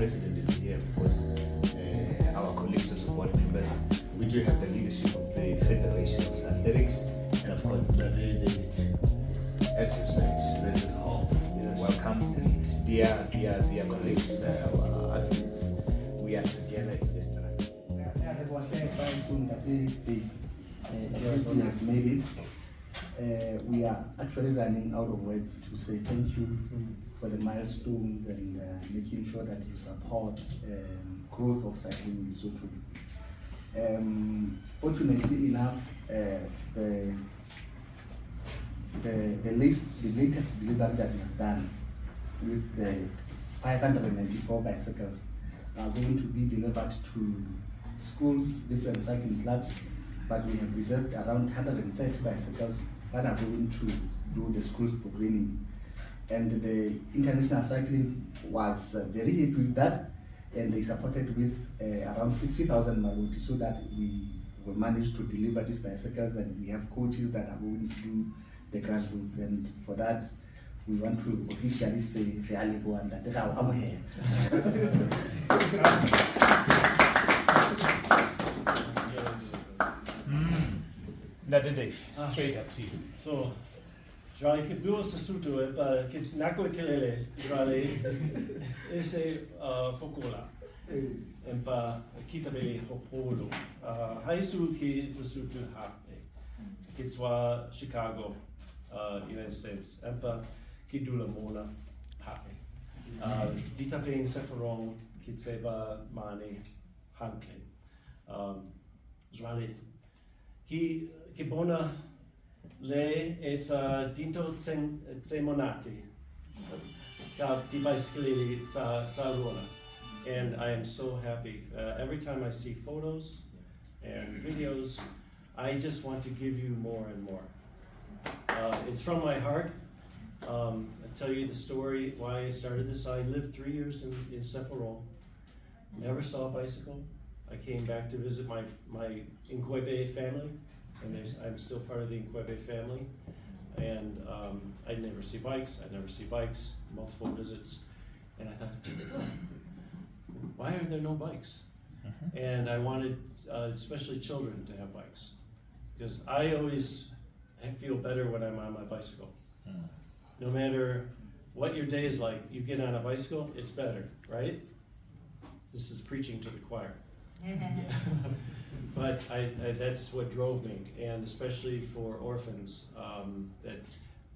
president is here, of course, our colleagues as board members. We do have the leadership of the Federation of Athletics, and of course, David, as you said, this is home. Yes. Welcome, and dear colleagues, our athletes, we are together in this time. They have made it. We are actually running out of words to say thank you for the milestones and making sure that you support growth of cycling in Lesotho. Fortunately enough, the latest delivery that we have done with the 594 bicycles are going to be delivered to schools, different cycling clubs, but we have reserved around 130 bicycles that are going to do the school's programming. And the international cycling was very happy with that, and they supported with around 60,000 maluti so that we will manage to deliver these bicycles, and we have coaches that are going to do the grassroots, and for that we want to officially say Realibo and that I'm here. Dave, straight up to you. So, Jali Kibu Sasutu, Nako Telele, Jali, Ese Fokula, and Kitabele Hopolo, Haisu Ki Sasutu Hape, Kitswa, Chicago, United States, Empa Kidula Mona Hape, Ditape Sepharong, Kitseba Mane Hanke, Jali. Kibona le it's dinto semonati di bicycle sa ruona, and I am so happy every time I see photos and videos. I just want to give you more and more. It's from my heart. I tell you the story why I started this. I lived 3 years in Sepharong, never saw a bicycle. I came back to visit my Nkwebe family, and I'm still part of the Nkwebe family. And I'd never see bikes, multiple visits. And I thought, why are there no bikes? And I wanted, especially children, to have bikes. Because I feel better when I'm on my bicycle. No matter what your day is like, you get on a bicycle, it's better, right? This is preaching to the choir. But that's what drove me, and especially for orphans that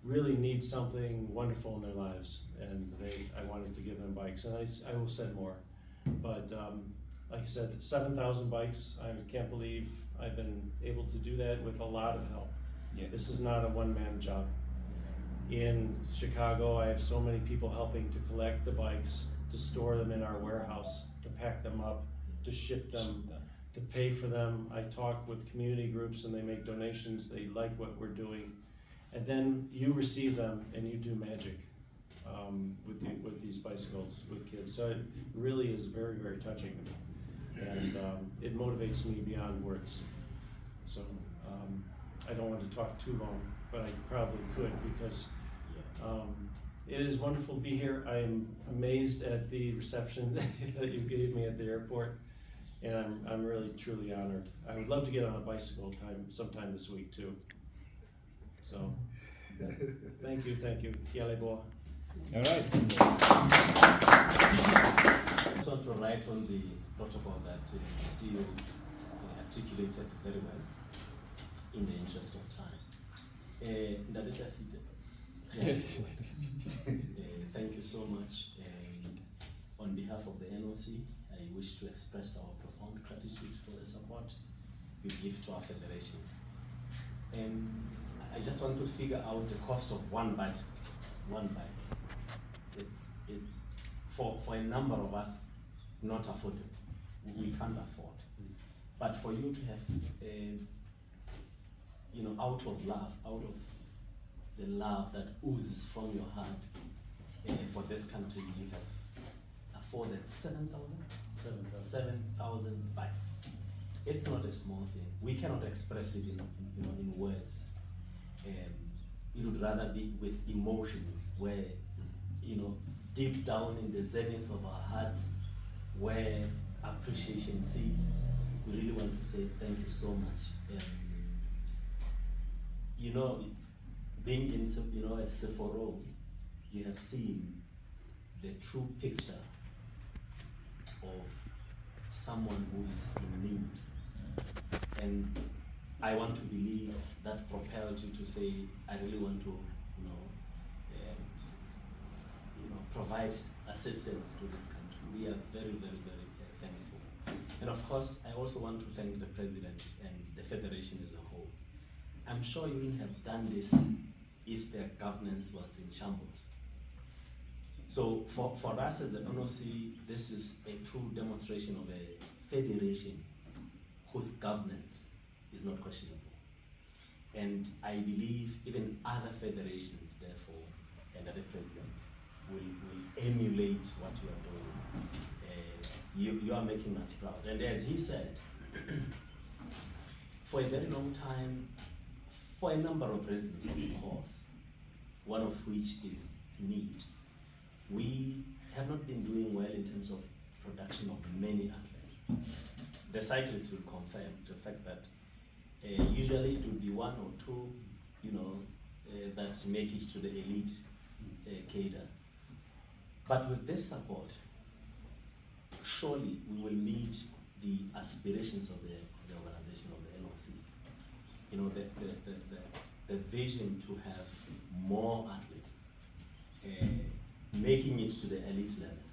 really need something wonderful in their lives, and I wanted to give them bikes, and I will send more. But like I said, 7,000 bikes. I can't believe I've been able to do that with a lot of help. Yeah. This is not a one-man job. In Chicago, I have so many people helping to collect the bikes, to store them in our warehouse, to pack them up, to ship them, to pay for them. I talk with community groups and they make donations. They like what we're doing. And then you receive them and you do magic with these bicycles with kids. So it really is very, very touching to me. And it motivates me beyond words. So I don't want to talk too long, but I probably could, because it is wonderful to be here. I am amazed at the reception that you gave me at the airport. And I'm really, truly honored. I would love to get on a bicycle sometime this week too. So, thank you. Kialeboa. All right. I just want to write on the protocol that the CEO articulated very well in the interest of time. Thank you so much. On behalf of the NOC, I wish to express our profound gratitude for the support you give to our federation. And I just want to figure out the cost of one bicycle, one bike. It's for a number of us not affordable. We can't afford. But for you to have, out of love, out of the love that oozes from your heart for this country, you have afforded 7,000 bikes. It's not a small thing. We cannot express it in words. It would rather be with emotions, where deep down in the zenith of our hearts, where appreciation sits, we really want to say thank you so much. You know, being in, you know, at Sephora, you have seen the true picture of someone who is in need. And I want to believe that propelled you to say, I really want to, provide assistance to this country. We are very, very, very thankful. And of course, I also want to thank the President and the Federation as a whole. I'm sure you wouldn't have done this if their governance was in shambles. So for us as the NOC, this is a true demonstration of a federation whose governance is not questionable. And I believe even other federations, therefore, and other presidents will emulate what you are doing. You are making us proud. And as he said, for a very long time, for a number of reasons, of course, one of which is need, we have not been doing well in terms of production of many athletes. The cyclists will confirm the fact that usually it will be one or two, that make it to the elite cadre. But with this support, surely we will meet the aspirations of the organization of the NOC. You know, the vision to have more athletes, making it to the elite level.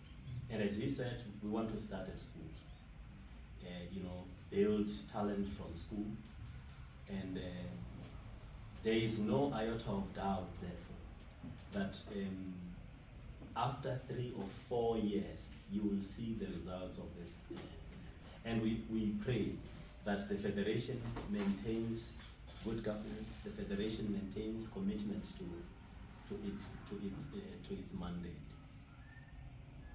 And as he said, we want to start at schools. Build talent from school. And there is no iota of doubt, therefore, that after 3 or 4 years, you will see the results of this. And we pray that the Federation maintains good governance, the Federation maintains commitment to its mandate.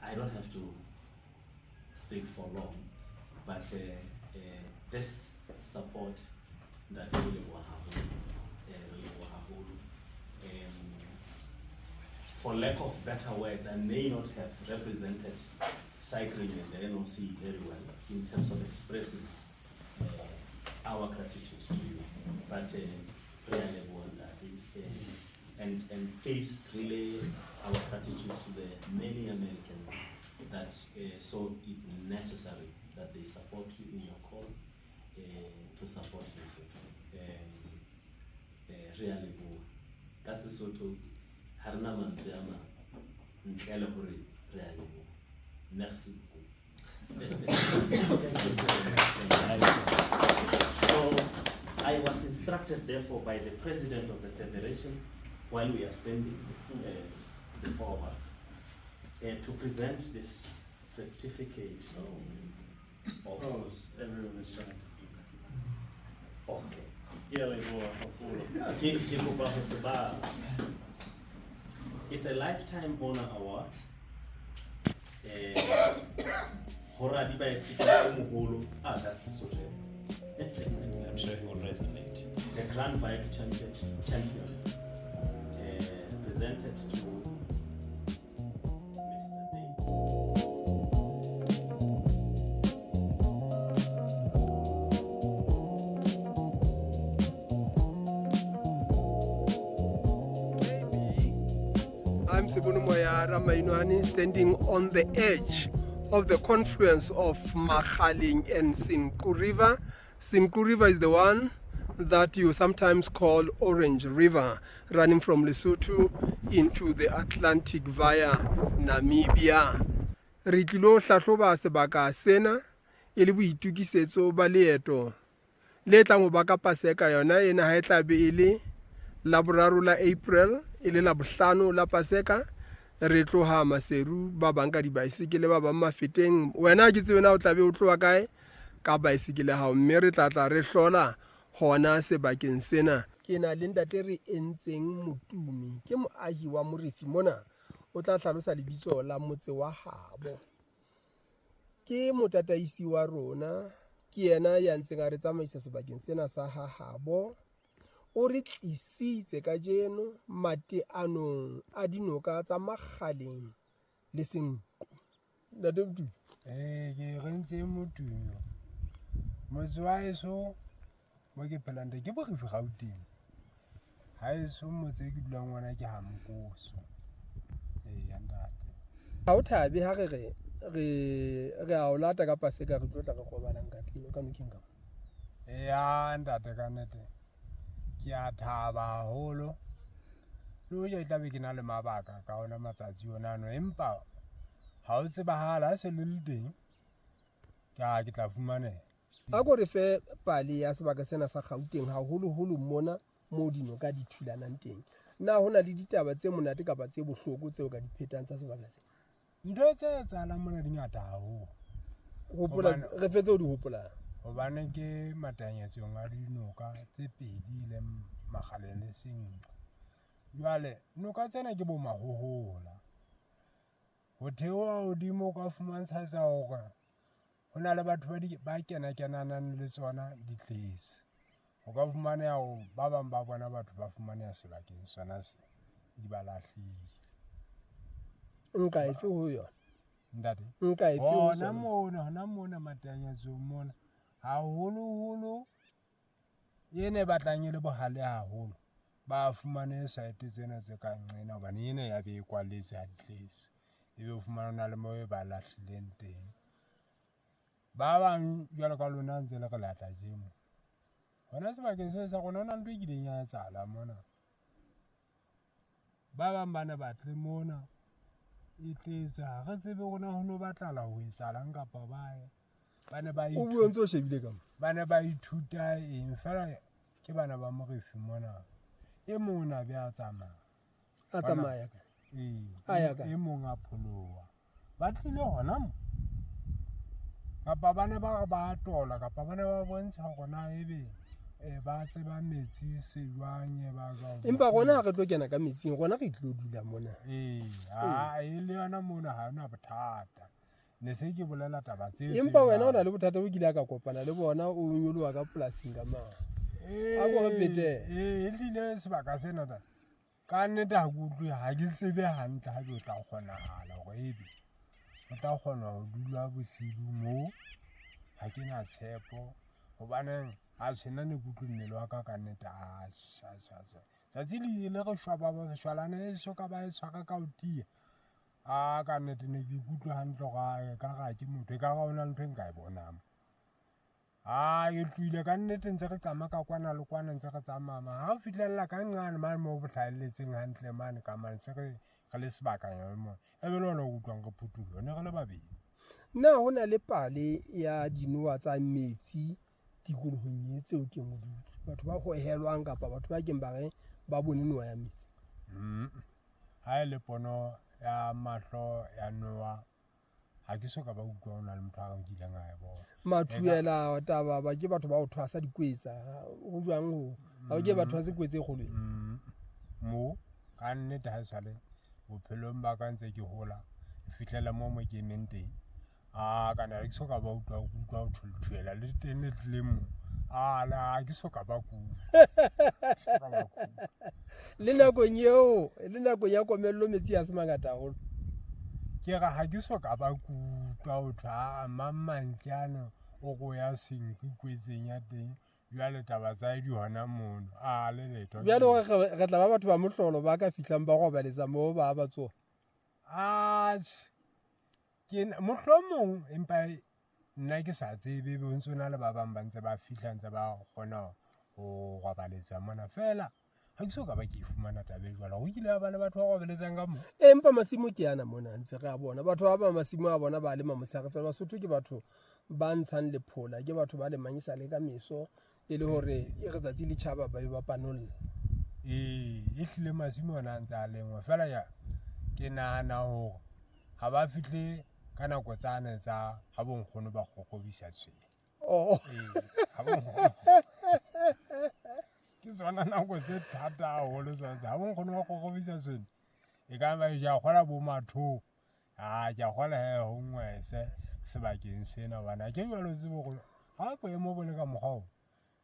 I don't have to speak for long, but this support that really will happen, for lack of better words, I may not have represented cycling and the NOC very well in terms of expressing our gratitude to you, but and please relay our gratitude to the many Americans that saw it necessary that they support you in your call to support Lesotho. Really, that's Lesotho. Harna manjama, nkele hore really. Merci beaucoup. So I was instructed, therefore, by the president of the federation, while we are standing, the 4 of us, to present this certificate of everyone is signed. Okay. It's a lifetime honor award. That's so I'm sure he will resonate. The Grand Bike champion, presented to Mr. Dave. I'm Sebunumoya Ramainwani, standing on the edge of the confluence of Makgaling and Sinku River. Sinku River is the one that you sometimes call Orange River, running from Lesotho into the Atlantic via Namibia. Re tlilo hlahloba sebaka sena e le boitukisetso ba leeto le tlang ho ba ka Paseka yona ena ha e tla be e le la boraro la April e le la bohlano la Paseka. Re tloha Maseru ba bang ka dibaesekele ba bang mafeteng. Wena ke tsebe na o tla be o tloha kae ka baesekele hao, mme re tla re hlola hona sebakeng sena. Ke na le ntate re entseng Motumi, ke moahi wa Morefi mona. O tla hlalosa lebitso la motse wa habo. Ke motataisi wa rona, ke yena ya ntseng a re tsamaisa sebakeng sena sa habo. O re tlisitse ka jeno mateanong a dinoka tsa Makgaling le Senqu. Ntate Motumi, Ke rentse motumo. Motse wa heso mo ke phelang teng ke Bogifi Gauteng. Haeso motse ke dulang ngwana ke Hamkoso. Ya ntate. Ha o thabe ha re a o lata ka paseka re tlo tla re gobalang ka tlilo ka nokeng ka. Ya ntate ka nnete. Ke a thaba haholo. Le hoja tla be ke na le mabaka ka ona matsatsi ona no, empa ha o tsebahala ha se le teng. Ke tla fumaneha. A ko re fe pale ya sebaka sena sa Gauteng haholoholo mona moo dinoka di thulanang teng. Na ho na le ditaba tse monate kapa tse bohloko tseo ka di phetang tsa sebaka sena? Ntho tse etsahalang mona di ngata haholo. Hopola re fetse ho di hopolang. Hobane ke matanyetsong a dinoka tse pedi le Magaleng le Senqu. Jwale noka tsena ke bo Mahohola. Ho theoha hodimo ka fumantsha tsa hore ho na le batho ba kenanang le tsona ditlhese. Ho ka fumaneha ho ba bang ba bona batho ba fumaneha sebakeng sona se di ba lahlile. Nka efe ho yona? Ntate. Nka efe ho sona? Hona mona matanyetsong mona. Haholoholo ene batlang e le bohale haholo. Ba fumane site tsena tse ka nqena hobane ena ya be e kwalletse ha ditlhese. Ebe o fumana hona le moo ba lahlileng teng. Ba bang jwalo ka lona ntse le re latla tsemo. Hona sebakeng se sa rona hona ntho e kileng ya etsahala mona. Ba bang ba ne ba tle mona e tletse ha re tsebe rona ho no batlahala ho etsahalang kapa ba ne ba O bue ntse o shebile ka mo. ba ne ba ithuta eng fela ke bana ba Morefi mona. E mong na be a tsamaya. A tsamaya ka. A ya ka. E mong a pholoha. Ba tlile hona mo. Kapa ba ne ba tola kapa ba ne ba bontsha hore na ebe ba tseba metsi se jwang ba jwang. Empa rona ha re tlo kena ka metsing, rona re tlo dula mona. E le yona mona ha hona bothata. Ne se ke bolela taba tseo. Empa wena o na le bothata bo kile ka kopana le bona o nyoloha ka polasing ka mane. A go re pete. E hlile sebaka sena ta. Ka nnete ha ke utlwe ha ke tsebe hantle ha ke o tla kgonahala hore ebe o tla kgona ho dula bosibu moo. Ha ke na tshepo hobane ha sena ne kutlwe mmele wa ka nnete a tsatsi le re shwaba ba shwalane e soka ba e tshwara ka ho tia. Ka nnete ne ke ikutlwa hantle hore ka ga ke motho ka ga ona ntho e nka e bonang. Ke tlohile ka nnete ntse re tsamaya ka kwana le kwana ntse re tsamaya. Ha o fihlella ka nqane mane mo bohlahelletseng hantle mane ka mane se re le sebakanyana mona. E be le hona o utlwang re phuthulo ne re le babedi. Na ho na le pale ya dinoa tsa metsi tikolohong e tseo ke mo dutse. Batho ba hohelwang kapa batho ba keng ba re ba bone noa ya metsi. Ha e le pono ya mahlo ya noa ha ke soka ba utlwa hona le motho a nkileng a e bona. Mathuela taba ba ke batho ba ho thwasa dikwetsa ho jwang ho ha o ke batho ba se kwetse kgolwe. Mo ka nnete ha sale bophelong ba ka ntse ke hola fihlela mo ke emeng teng. Ka na ke soka ba utlwa ho thulthwela le teng le tlile mo. La ke soka ba ku. Le nakong eo le nakong ya komello metsi a se mangata haholo. Ke ra ha ke soka ba ku utlwa ho thwa mamantlana o go ya Senqu kwetseng ya teng. Jwale taba tsa di hona mono. Le letho. Jwale re tla ba batho ba mohlolo ba ka fihlang ba robaletsa moo ba tsoha. Ke mohlomong empa nna ke sa tsebe bo ntsona le ba bang ba ntse ba fihla ntse ba kgona ho robaletsa mona fela ha ke soka ba ke fumana taba e jwalo. Ho kile ba le batho ba robeletsang ka mo. Empa masimo ke yana mona ntse re a bona batho ba ba masimo a bona ba le mamotshare fela. Basotho ke batho ba ntshang lephola ke batho ba le manyisa le ka meso e le hore e re tsatsi le tjhaba ba ba panolla. E hlile masimo ona ntse a lengwa fela ya ke nahana hore ha ba fihle ka nako tsane tsa ha bonkgono ba gogobisa tshwene. Ha bonkgono ke sona nako tse thata haholo tsona ha bonkgono ba gogobisa tshwene. E ka ba ja gola bo matho ja gola ho ngwese sebakeng sena bana ke jwalo tsebo go ha bo emo bo le ka mogao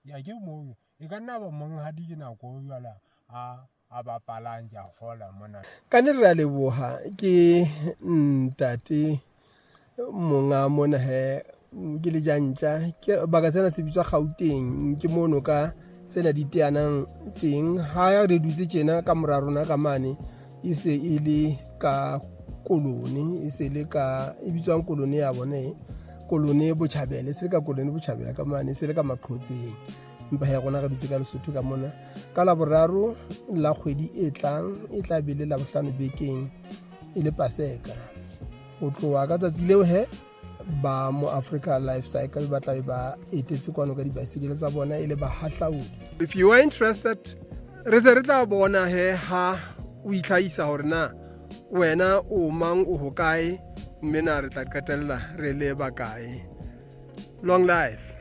ya ke mo e ka nna ba mong ha di ke nako jwala a ba palang ja gola mona. Ka ne re a leboha ke ntate monga mona he ke le jantja ke baka sena se bitswa Gauteng ke mono ka tsena di teanang teng ha ya re dutse tjena ka mora rona ka mane e se e le ka koloni e se le ka e bitswang koloni ya bone koloni Botjhabela se le ka koloni Botjhabela ka mane se le ka Maqhotseng empa ya rona re dutse ka Lesotho ka mona ka la boraro la kgwedi e tla be le la bohlano bekeng e le Paseka o tloa ka tsatsi leo he ba Moafrika life cycle ba tla ba etetse kwano ka dibaesekele tsa bona e le bahahlaudi. If you are interested re se re tla bona he ha o itlhaisa hore na wena o mang o hokae mme na re tla qetella re le bakae. Long life.